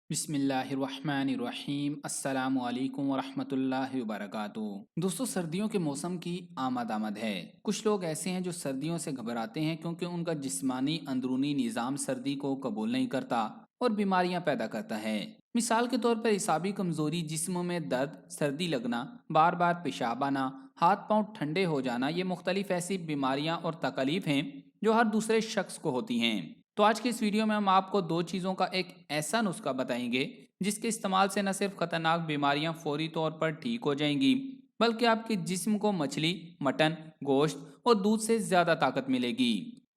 बिस्मिल्लाहिर्रहमानिर्रहीम अस्सलामु अलैकुम वरहमतुल्लाहि वबरकातुहू। दोस्तों, सर्दियों के मौसम की आमद है। कुछ लोग ऐसे हैं जो सर्दियों से घबराते हैं क्योंकि उनका जिस्मानी अंदरूनी निज़ाम सर्दी को कबूल नहीं करता और बीमारियां पैदा करता है। मिसाल के तौर पर इसाबी कमज़ोरी, जिस्म में दर्द, सर्दी लगना, बार बार पेशाब आना, हाथ पांव ठंडे हो जाना, ये मुख्तलिफ ऐसी बीमारियां और तकलीफ हैं जो हर दूसरे शख्स को होती हैं। तो आज के इस वीडियो में हम आपको दो चीज़ों का एक ऐसा नुस्खा बताएंगे जिसके इस्तेमाल से न सिर्फ खतरनाक बीमारियां फौरी तौर पर ठीक हो जाएंगी, बल्कि आपके जिस्म को मछली, मटन, गोश्त और दूध से ज़्यादा ताकत मिलेगी।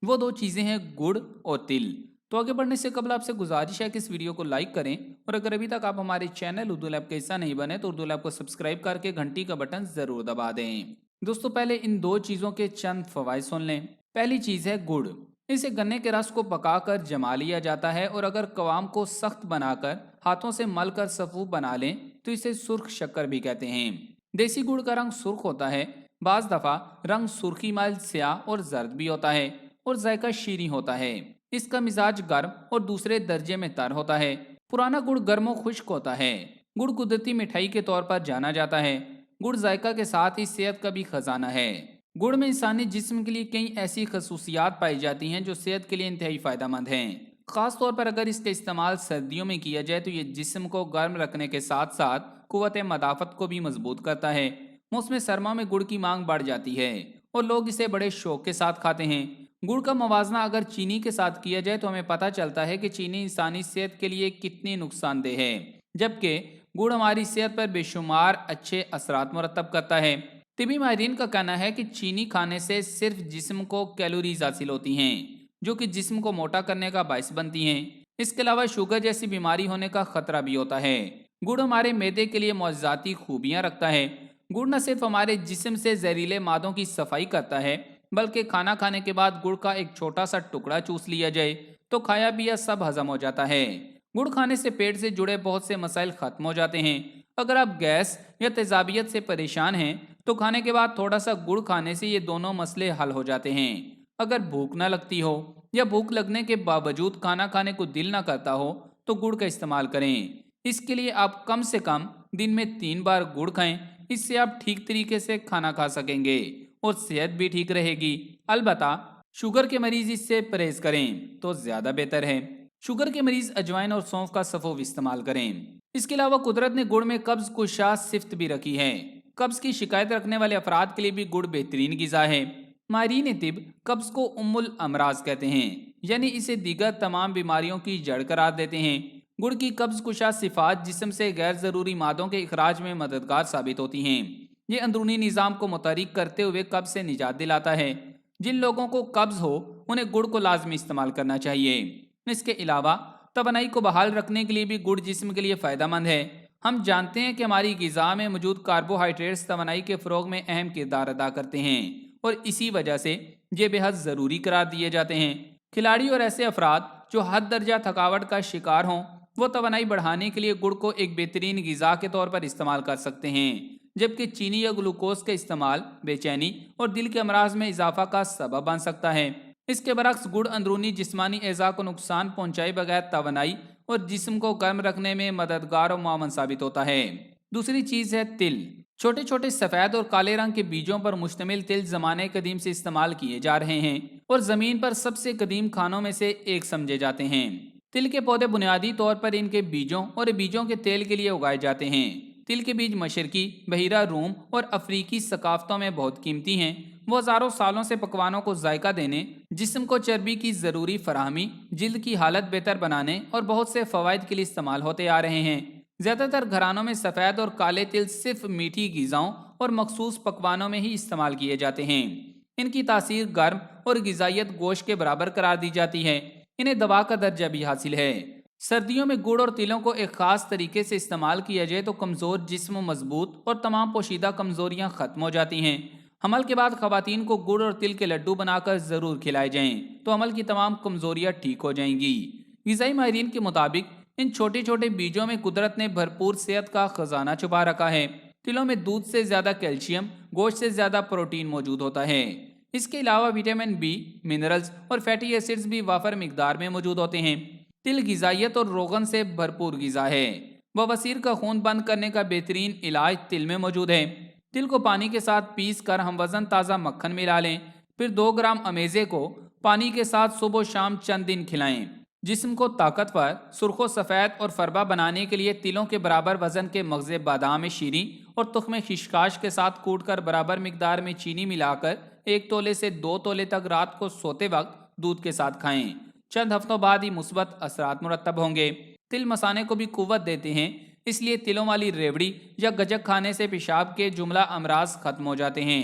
वो दो चीज़ें हैं गुड़ और तिल। तो आगे बढ़ने से कबल आपसे गुजारिश है कि इस वीडियो को लाइक करें, और अगर अभी तक आप हमारे चैनल उर्दू लैब का हिस्सा नहीं बने तो उर्दू लैब को सब्सक्राइब करके घंटी का बटन ज़रूर दबा दें। दोस्तों, पहले इन दो चीज़ों के चंद फवाइद सुन लें। पहली चीज़ है गुड़। इसे गन्ने के रस को पकाकर जमा लिया जाता है, और अगर कवाम को सख्त बनाकर हाथों से मलकर सफूफ बना लें तो इसे सुर्ख शक्कर भी कहते हैं। देसी गुड़ का रंग सुर्ख होता है, बाज दफा रंग सुर्खी माइल स्याह और जर्द भी होता है, और जायका शीरी होता है। इसका मिजाज गर्म और दूसरे दर्जे में तर होता है। पुराना गुड़ गर्म और खुश्क होता है। गुड़ कुदरती मिठाई के तौर पर जाना जाता है। गुड़ जायका के साथ ही सेहत का भी खजाना है। गुड़ में इंसानी जिस्म के लिए कई ऐसी खसूसियात पाई जाती हैं जो सेहत के लिए इंतहाई फ़ायदेमंद हैं। ख़ास तौर पर अगर इसका इस्तेमाल सर्दियों में किया जाए तो ये जिस्म को गर्म रखने के साथ साथ कुव्वत मदाफ़त को भी मजबूत करता है। मौसम सरमा में गुड़ की मांग बढ़ जाती है और लोग इसे बड़े शौक के साथ खाते हैं। गुड़ का मवाजना अगर चीनी के साथ किया जाए तो हमें पता चलता है कि चीनी इंसानी सेहत के लिए कितनी नुकसानदेह है, जबकि गुड़ हमारी सेहत पर बेशुमार अच्छे असरात मुरतब करता है। तिबी माहिरीन का कहना है कि चीनी खाने से सिर्फ जिस्म को कैलोरीज हासिल होती हैं, जो कि जिस्म को मोटा करने का बायस बनती हैं। इसके अलावा शुगर जैसी बीमारी होने का खतरा भी होता है। गुड़ हमारे मैदे के लिए मौज़ाती खूबियां रखता है। गुड़ न सिर्फ हमारे जिस्म से जहरीले मादों की सफाई करता है, बल्कि खाना खाने के बाद गुड़ का एक छोटा सा टुकड़ा चूस लिया जाए तो खाया पिया सब हजम हो जाता है। गुड़ खाने से पेट से जुड़े बहुत से मसाइल खत्म हो जाते हैं। अगर आप गैस या तेजाबियत से परेशान हैं तो खाने के बाद थोड़ा सा गुड़ खाने से ये दोनों मसले हल हो जाते हैं। अगर भूख ना लगती हो या भूख लगने के बावजूद खाना खाने को दिल ना करता हो तो गुड़ का इस्तेमाल करें। इसके लिए आप कम से कम दिन में 3 बार गुड़ खाएं। इससे आप ठीक तरीके से खाना खा सकेंगे और सेहत भी ठीक रहेगी। अलबत्ता शुगर के मरीज इससे परहेज करें तो ज्यादा बेहतर है। शुगर के मरीज अजवाइन और सौंफ का सफ़ूफ इस्तेमाल करें। इसके अलावा कुदरत ने गुड़ में कब्ज कुशा सिफ्त भी रखी है। कब्ज की शिकायत रखने वाले अफराद के लिए भी गुड़ बेहतरीन गिज़ा है। माहिरीन तिब कब्ज को उम्मुल अमराज कहते हैं, यानी इसे दीगर तमाम बीमारियों की जड़ करार देते हैं। गुड़ की कब्ज कुशा सिफात जिस्म से गैर ज़रूरी मादों के इखराज में मददगार साबित होती हैं। ये अंदरूनी निज़ाम को मुतहरिक करते हुए कब्ज से निजात दिलाता है। जिन लोगों को कब्ज हो उन्हें गुड़ को लाजमी इस्तेमाल करना चाहिए। इसके अलावा तवानाई को बहाल रखने के लिए भी गुड़ जिस्म के लिए फ़ायदेमंद है। हम जानते हैं कि हमारी ग़िज़ा में मौजूद कार्बोहाइड्रेट्स तवानाई के फ़रोग में अहम किरदार अदा करते हैं, और इसी वजह से ये बेहद ज़रूरी करार दिए जाते हैं। खिलाड़ी और ऐसे अफराद जो हद दर्जा थकावट का शिकार हों, वो तवानाई बढ़ाने के लिए गुड़ को एक बेहतरीन ग़िज़ा के तौर पर इस्तेमाल कर सकते हैं, जबकि चीनी या ग्लूकोज का इस्तेमाल बेचैनी और दिल के अमराज में इजाफा का सबब बन सकता है। इसके बरक्स गुड़ अंदरूनी जिस्मानी एज़ा को नुकसान पहुंचाए बगैर तवानाई और जिस्म को गर्म रखने में मददगार और मुआवन साबित होता है। दूसरी चीज़ है तिल। छोटे छोटे सफ़ेद और काले रंग के बीजों पर मुश्तमिल तिल ज़माने कदीम से इस्तेमाल किए जा रहे हैं और ज़मीन पर सबसे कदीम खानों में से एक समझे जाते हैं। तिल के पौधे बुनियादी तौर पर इनके बीजों और बीजों के तेल के लिए उगाए जाते हैं। तिल के बीज मशरकी, बहिरा रूम और अफ्रीकी सकाफ़तों में बहुत कीमती हैं। वो हज़ारों सालों से पकवानों को जायका देने, जिस्म को चर्बी की ज़रूरी फराहमी, जिल्द की हालत बेहतर बनाने और बहुत से फ़वाइद के लिए इस्तेमाल होते आ रहे हैं। ज़्यादातर घरानों में सफ़ेद और काले तिल सिर्फ मीठी ग़िज़ाओं और मखसूस पकवानों में ही इस्तेमाल किए जाते हैं। इनकी तासीर गर्म और ग़िज़ाइयत गोश्त के बराबर करार दी जाती है। इन्हें दवा का दर्जा भी हासिल है। सर्दियों में गुड़ और तिलों को एक ख़ास तरीके से इस्तेमाल किया जाए तो कमज़ोर जिस्म मजबूत और तमाम पोशीदा कमज़ोरियाँ ख़त्म हो जाती हैं। हमल के बाद ख़वातीन को गुड़ और तिल के लड्डू बनाकर ज़रूर खिलाए जाएं तो हमल की तमाम कमज़ोरियाँ ठीक हो जाएंगी। ग़िज़ाई माहिरीन के मुताबिक इन छोटे छोटे बीजों में कुदरत ने भरपूर सेहत का खजाना छुपा रखा है। तिलों में दूध से ज़्यादा कैल्शियम, गोश्त से ज़्यादा प्रोटीन मौजूद होता है। इसके अलावा विटामिन बी, मिनरल्स और फैटी एसिड्स भी वाफर मिकदार में मौजूद होते हैं। तिल ग़िज़ाइयत और रोगन से भरपूर ग़िज़ा है। बवासीर का खून बंद करने का बेहतरीन इलाज तिल में मौजूद है। तिल को पानी के साथ पीस कर हम वज़न ताज़ा मक्खन मिला लें। फिर 2 ग्राम अमेज़े को पानी के साथ सुबह शाम चंद दिन खिलाएं। जिस्म को ताकतवर, सुर्ख सफ़ेद और फरबा बनाने के लिए तिलों के बराबर वज़न के मगज़े बादाम शीरी और तुख्म खिशखाश के साथ कूट कर बराबर मिकदार में चीनी मिलाकर 1 तोले से 2 तोले तक रात को सोते वक्त दूध के साथ खाएं। चंद हफ्तों बाद ही मुस्बत असरात मुरतब होंगे। तिल मसाने को भी कुव्वत देते हैं, इसलिए तिलों वाली रेवड़ी या गजक खाने से पेशाब के जुमला अमराज खत्म हो जाते हैं।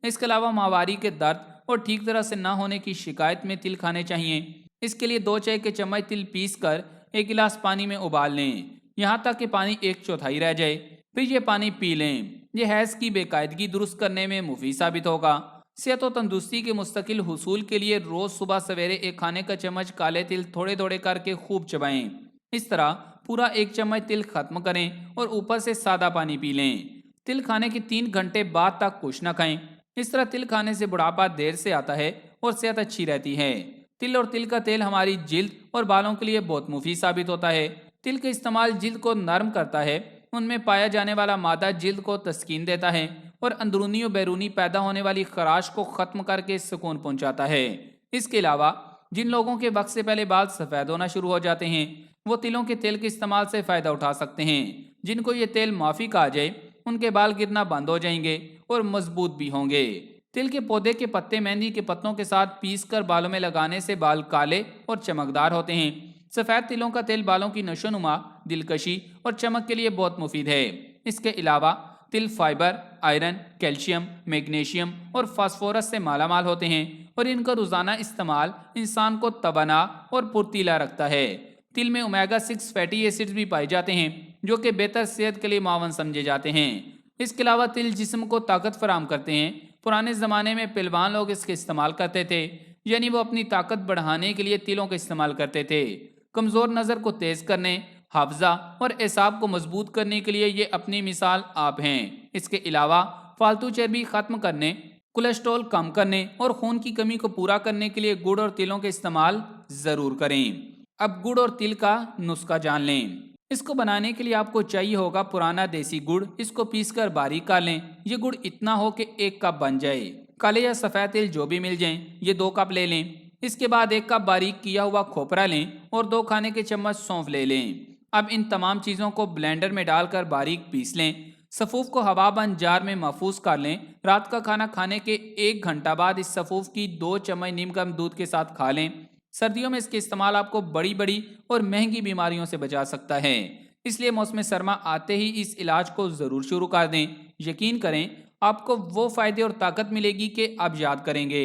इसके अलावा माहवारी के दर्द और ठीक तरह से ना होने की शिकायत में तिल खाने चाहिए। इसके लिए 2 चाय के चम्मच तिल पीस कर 1 गिलास पानी में उबाल लें, यहाँ तक कि पानी 1/4 रह जाए। फिर ये पानी पी लें। ये हैज़ की बेकायदगी दुरुस्त करने में मुफीद साबित होगा। सेहत और तंदुरुस्ती के मुस्तकिल हुसूल के लिए रोज़ सुबह सवेरे 1 खाने का चम्मच काले तिल थोड़े थोड़े करके खूब चबाएं। इस तरह पूरा 1 चम्मच तिल खत्म करें और ऊपर से सादा पानी पी लें। तिल खाने के 3 घंटे बाद तक कुछ न खाएं। इस तरह तिल खाने से बुढ़ापा देर से आता है और सेहत अच्छी रहती है। तिल और तिल का तेल हमारी जिल्द और बालों के लिए बहुत मुफीद साबित होता है। तिल का इस्तेमाल जिल्द को नरम करता है। उनमें पाया जाने वाला मादा जिल्द को तस्कीन देता है और अंदरूनी और बैरूनी पैदा होने वाली खराश को ख़त्म करके सुकून पहुंचाता है। इसके अलावा जिन लोगों के वक्त से पहले बाल सफ़ेद होना शुरू हो जाते हैं, वो तिलों के तेल के इस्तेमाल से फ़ायदा उठा सकते हैं। जिनको ये तेल माफ़िक आ जाए, उनके बाल गिरना बंद हो जाएंगे और मजबूत भी होंगे। तिल के पौधे के पत्ते मेहंदी के पत्तों के साथ पीस कर बालों में लगाने से बाल काले और चमकदार होते हैं। सफ़ेद तिलों का तेल बालों की नशोनुमा, दिलकशी और चमक के लिए बहुत मुफीद है। इसके अलावा तिल फाइबर, आयरन, कैल्शियम, मैग्नीशियम और फास्फोरस से मालामाल होते हैं और इनका रोज़ाना इस्तेमाल इंसान को तवाना और फुर्तीला रखता है। तिल में ओमेगा 6 फैटी एसिड्स भी पाए जाते हैं, जो कि बेहतर सेहत के लिए मावन समझे जाते हैं। इसके अलावा तिल जिस्म को ताकत फराहम करते हैं। पुराने ज़माने में पहलवान लोग इसके इस्तेमाल करते थे, यानी वो अपनी ताकत बढ़ाने के लिए तिलों का इस्तेमाल करते थे। कमज़ोर नज़र को तेज़ करने, हाफजा और एसाब को मजबूत करने के लिए ये अपनी मिसाल आप हैं। इसके अलावा फालतू चर्बी ख़त्म करने, कोलेस्ट्रॉल कम करने और खून की कमी को पूरा करने के लिए गुड़ और तिलों के इस्तेमाल ज़रूर करें। अब गुड़ और तिल का नुस्खा जान लें। इसको बनाने के लिए आपको चाहिए होगा पुराना देसी गुड़। इसको पीसकर बारीक कर लें। ये गुड़ इतना हो कि 1 कप बन जाए। काले या सफ़ेद तिल जो भी मिल जाएं, ये 2 कप ले लें। इसके बाद 1 कप बारीक किया हुआ खोपरा लें और 2 खाने के चम्मच सौंफ ले लें। अब इन तमाम चीज़ों को ब्लेंडर में डालकर बारीक पीस लें। सफ़ूफ को हवाबंद जार में महफूज कर लें। रात का खाना खाने के 1 घंटा बाद इस सफ़ूफ की 2 चम्मच नीम गर्म दूध के साथ खा लें। सर्दियों में इसके इस्तेमाल आपको बड़ी बड़ी और महंगी बीमारियों से बचा सकता है, इसलिए मौसम सरमा आते ही इस इलाज को ज़रूर शुरू कर दें। यकीन करें, आपको वो फ़ायदे और ताकत मिलेगी कि आप याद करेंगे।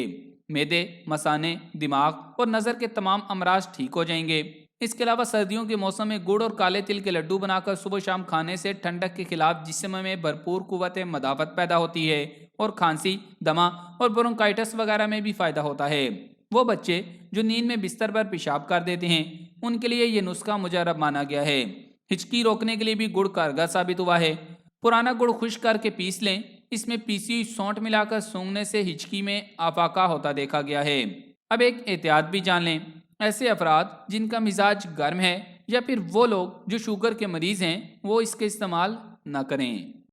मैदे, मसाने, दिमाग और नज़र के तमाम अमराज ठीक हो जाएंगे। इसके अलावा सर्दियों के मौसम में गुड़ और काले तिल के लड्डू बनाकर सुबह शाम खाने से ठंडक के खिलाफ जिस्म में भरपूर कुव्वत मदाफ़त पैदा होती है और खांसी, दमा और ब्रोंकाइटिस वगैरह में भी फ़ायदा होता है। वो बच्चे जो नींद में बिस्तर पर पेशाब कर देते हैं, उनके लिए ये नुस्खा मुजरब माना गया है। हिचकी रोकने के लिए भी गुड़ कारगर साबित हुआ है। पुराना गुड़ खुश्क करके पीस लें। इसमें पीसी हुई सौंठ मिलाकर सूंघने से हिचकी में आफाका होता देखा गया है। अब एक एहतियात भी जान लें। ऐसे अफराद जिनका मिजाज गर्म है या फिर वो लोग जो शुगर के मरीज़ हैं, वो इसके इस्तेमाल न करें।